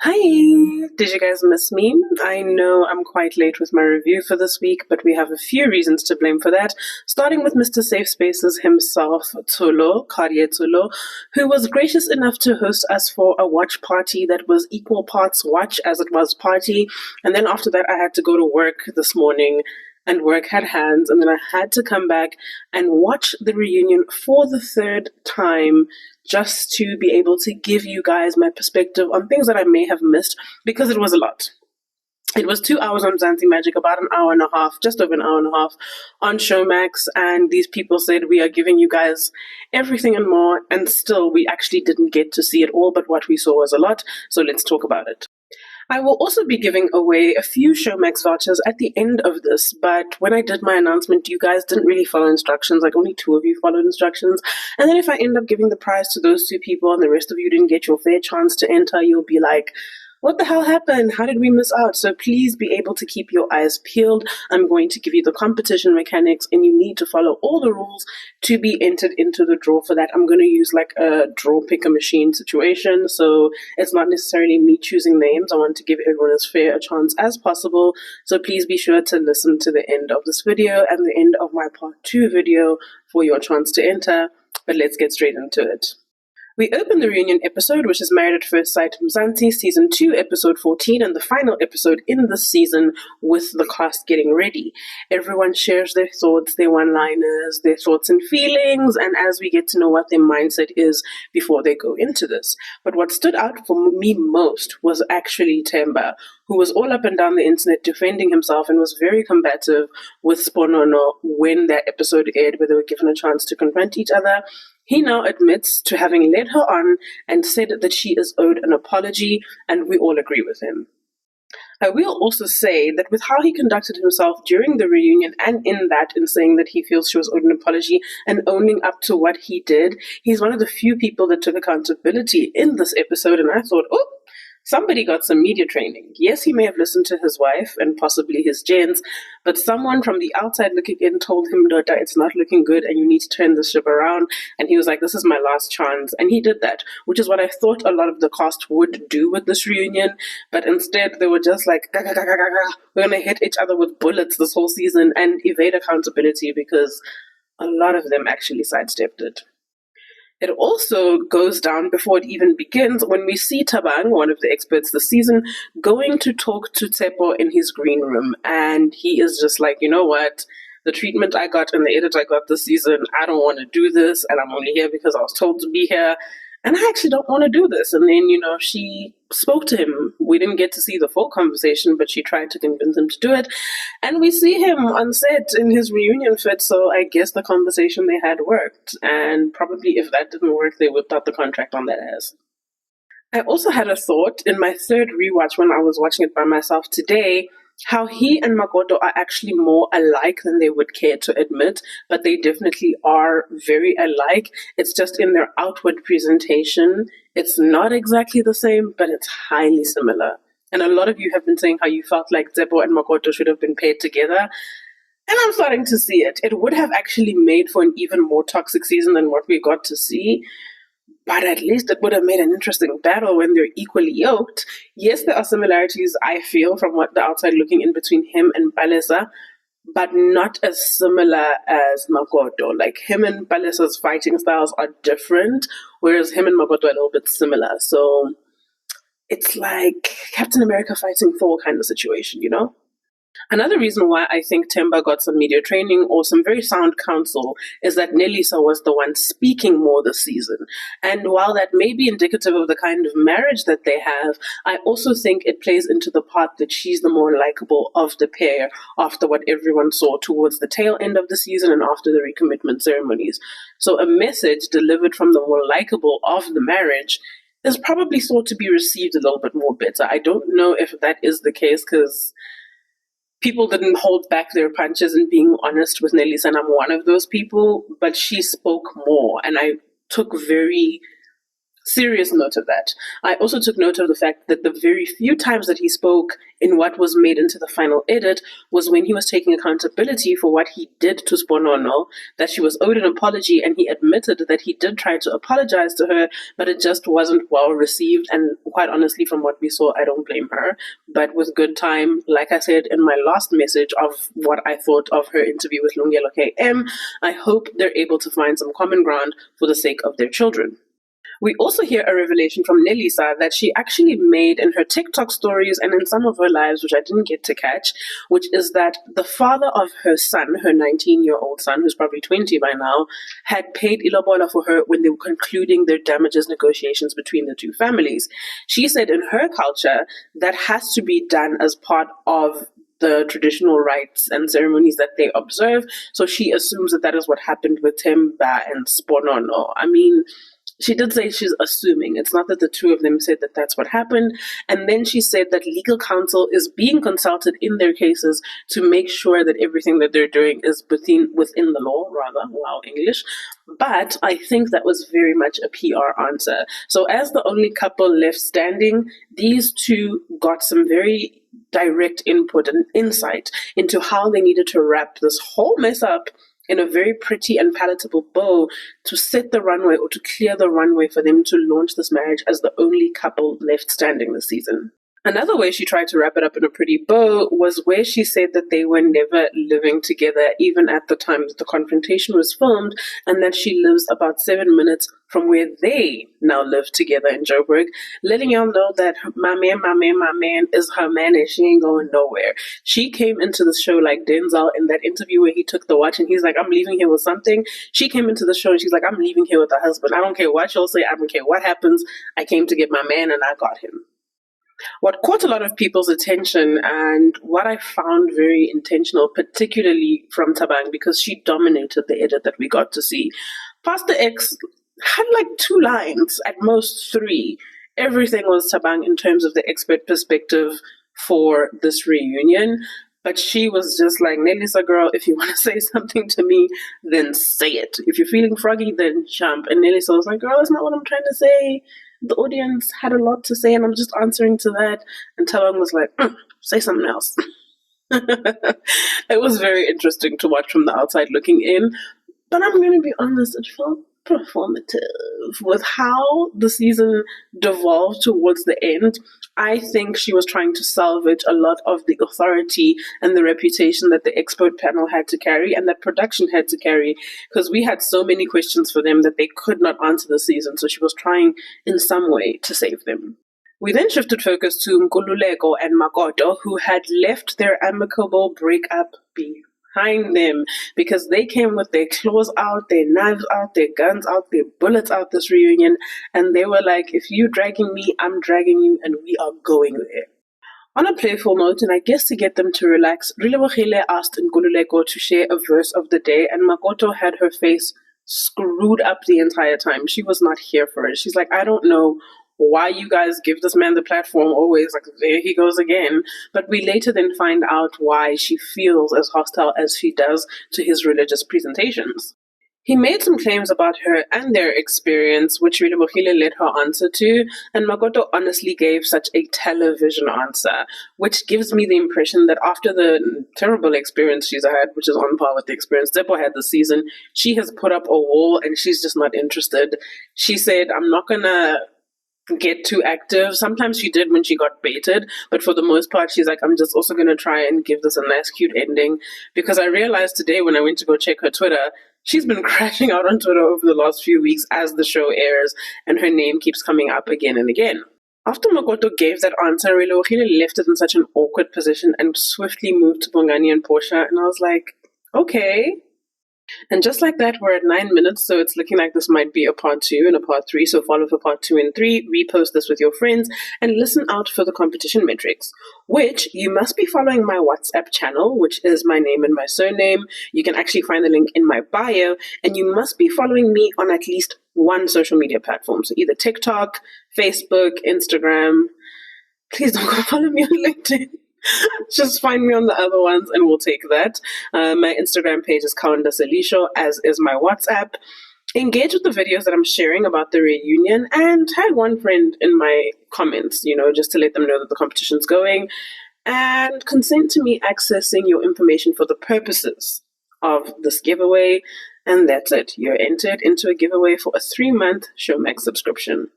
Hi! Did you guys miss me? I know I'm quite late with my review for this week, but we have a few reasons to blame for that, starting with Mr. Safe Spaces himself, Tulo, Karye Tulo, who was gracious enough to host us for a watch party that was equal parts watch as it was party. And then after that, I had to go to work this morning, and work had hands, and then I had to come back and watch the reunion for the third time just to be able to give you guys my perspective on things that I may have missed because it was a lot. It was 2 hours on Mzansi Magic, about an hour and a half, just over an hour and a half on Showmax, and these people said we are giving you guys everything and more, and still we actually didn't get to see it all, but what we saw was a lot, so let's talk about it. I will also be giving away a few Showmax vouchers at the end of this, but when I did my announcement, you guys didn't really follow instructions, like only two of you followed instructions. And then if I end up giving the prize to those two people and the rest of you didn't get your fair chance to enter, you'll be like, what the hell happened? How did we miss out? So please be able to keep your eyes peeled. I'm going to give you the competition mechanics, and you need to follow all the rules to be entered into the draw for that. I'm going to use like a draw picker machine situation. So it's not necessarily me choosing names. I want to give everyone as fair a chance as possible. So please be sure to listen to the end of this video and the end of my part 2 video for your chance to enter. But let's get straight into it. We open the reunion episode, which is Married at First Sight Mzansi, Season 2, Episode 14, and the final episode in this season with the cast getting ready. Everyone shares their thoughts, their one-liners, their thoughts and feelings, and as we get to know what their mindset is before they go into this. But what stood out for me most was actually Temba, who was all up and down the internet defending himself and was very combative with Sponono when that episode aired, where they were given a chance to confront each other. He now admits to having led her on and said that she is owed an apology, and we all agree with him. I will also say that with how he conducted himself during the reunion and in saying that he feels she was owed an apology and owning up to what he did, he's one of the few people that took accountability in this episode, and I thought, oh, somebody got some media training. Yes, he may have listened to his wife and possibly his gens, but someone from the outside looking in told him, Dota, it's not looking good and you need to turn this ship around. And he was like, this is my last chance. And he did that, which is what I thought a lot of the cast would do with this reunion. But instead, they were just like, we're going to hit each other with bullets this whole season and evade accountability because a lot of them actually sidestepped it. It also goes down before it even begins when we see Tabang, one of the experts this season, going to talk to Tsepo in his green room. And he is just like, you know what? The treatment I got and the edit I got this season, I don't want to do this. And I'm only here because I was told to be here. And I actually don't want to do this. And then, she spoke to him. We didn't get to see the full conversation, but she tried to convince him to do it. And we see him on set in his reunion fit, so I guess the conversation they had worked. And probably if that didn't work, they whipped out the contract on that ass. I also had a thought in my third rewatch when I was watching it by myself today, how he and Makoto are actually more alike than they would care to admit, but they definitely are very alike. It's just in their outward presentation. It's not exactly the same, but it's highly similar. And a lot of you have been saying how you felt like Zeppo and Makoto should have been paired together. And I'm starting to see it. It would have actually made for an even more toxic season than what we got to see. But at least it would have made an interesting battle when they're equally yoked. Yes, there are similarities, I feel, from what the outside looking in between him and Palesa, but not as similar as Makoto. Like, him and Palesa's fighting styles are different, whereas him and Makoto are a little bit similar. So it's like Captain America fighting Thor kind of situation, Another reason why I think Temba got some media training or some very sound counsel is that Nelisa was the one speaking more this season. And while that may be indicative of the kind of marriage that they have, I also think it plays into the part that she's the more likable of the pair after what everyone saw towards the tail end of the season and after the recommitment ceremonies. So a message delivered from the more likable of the marriage is probably thought to be received a little bit more better. I don't know if that is the case because people didn't hold back their punches and being honest with Nelisa, and I'm one of those people, but she spoke more, and I took very serious note of that. I also took note of the fact that the very few times that he spoke in what was made into the final edit was when he was taking accountability for what he did to Sponono, that she was owed an apology, and he admitted that he did try to apologize to her, but it just wasn't well received. And quite honestly, from what we saw, I don't blame her. But with good time, like I said in my last message of what I thought of her interview with Lungelo KM, I hope they're able to find some common ground for the sake of their children. We also hear a revelation from Nelisa that she actually made in her TikTok stories and in some of her lives, which I didn't get to catch, which is that the father of her son, her 19-year-old son, who's probably 20 by now, had paid ilobola for her when they were concluding their damages negotiations between the two families. She said in her culture, that has to be done as part of the traditional rites and ceremonies that they observe. So she assumes that that is what happened with Temba and Sponono. I mean, she did say she's assuming. It's not that the two of them said that that's what happened. And then she said that legal counsel is being consulted in their cases to make sure that everything that they're doing is within the law, rather. Wow, English. But I think that was very much a PR answer. So as the only couple left standing, these two got some very direct input and insight into how they needed to wrap this whole mess up in a very pretty and palatable bow to set the runway or to clear the runway for them to launch this marriage as the only couple left standing this season. Another way she tried to wrap it up in a pretty bow was where she said that they were never living together, even at the time that the confrontation was filmed, and that she lives about 7 minutes from where they now live together in Joburg, letting y'all know that my man is her man and she ain't going nowhere. She came into the show like Denzel in that interview where he took the watch and he's like, I'm leaving here with something. She came into the show and she's like, I'm leaving here with a husband. I don't care what y'all say. I don't care what happens. I came to get my man and I got him. What caught a lot of people's attention and what I found very intentional, particularly from Tabang, because she dominated the edit that we got to see. Pastor X had like 2 lines, at most 3. Everything was Tabang in terms of the expert perspective for this reunion. But she was just like, Nelisa girl, if you want to say something to me, then say it. If you're feeling froggy, then jump. And Nelisa was like, girl, that's not what I'm trying to say. The audience had a lot to say, and I'm just answering to that. And Tabang was like, say something else. It was very interesting to watch from the outside looking in. But I'm going to be honest, it felt performative with how the season devolved towards the end. I think she was trying to salvage a lot of the authority and the reputation that the expert panel had to carry and that production had to carry, because we had so many questions for them that they could not answer the season. So she was trying in some way to save them. We then shifted focus to Nkululeko and Makoto, who had left their amicable breakup behind them because they came with their claws out, their knives out, their guns out, their bullets out this reunion, and they were like, if you dragging me, I'm dragging you, and we are going there. On a playful note, and I guess to get them to relax, Rilebogile asked Nkululeko to share a verse of the day, and Makoto had her face screwed up the entire time. She was not here for it. She's like, I don't know why you guys give this man the platform always, like, there he goes again. But we later then find out why she feels as hostile as she does to his religious presentations. He made some claims about her and their experience, which Rilebogile let her answer to, and Makoto honestly gave such a television answer, which gives me the impression that after the terrible experience she's had, which is on par with the experience Zeppo had this season, she has put up a wall and she's just not interested. She said, I'm not gonna get too active. Sometimes she did when she got baited, but for the most part she's like, I'm just also going to try and give this a nice cute ending, because I realized today when I went to go check her Twitter, she's been crashing out on Twitter over the last few weeks as the show airs, and her name keeps coming up again and again. After Makoto gave that answer, Rilebogile left it in such an awkward position and swiftly moved to Bongani and Portia, and I was like, okay. And just like that, we're at 9 minutes, so it's looking like this might be a part 2 and a part 3, so follow for part 2 and 3, repost this with your friends, and listen out for the competition metrics, which you must be following my WhatsApp channel, which is my name and my surname. You can actually find the link in my bio, and you must be following me on at least one social media platform, so either TikTok, Facebook, Instagram. Please don't go follow me on LinkedIn. Just find me on the other ones and we'll take that. My Instagram page is Kaunda Selisho, as is my WhatsApp. Engage with the videos that I'm sharing about the reunion and tag one friend in my comments, just to let them know that the competition's going, and consent to me accessing your information for the purposes of this giveaway. And that's it. You're entered into a giveaway for a 3-month Showmax subscription.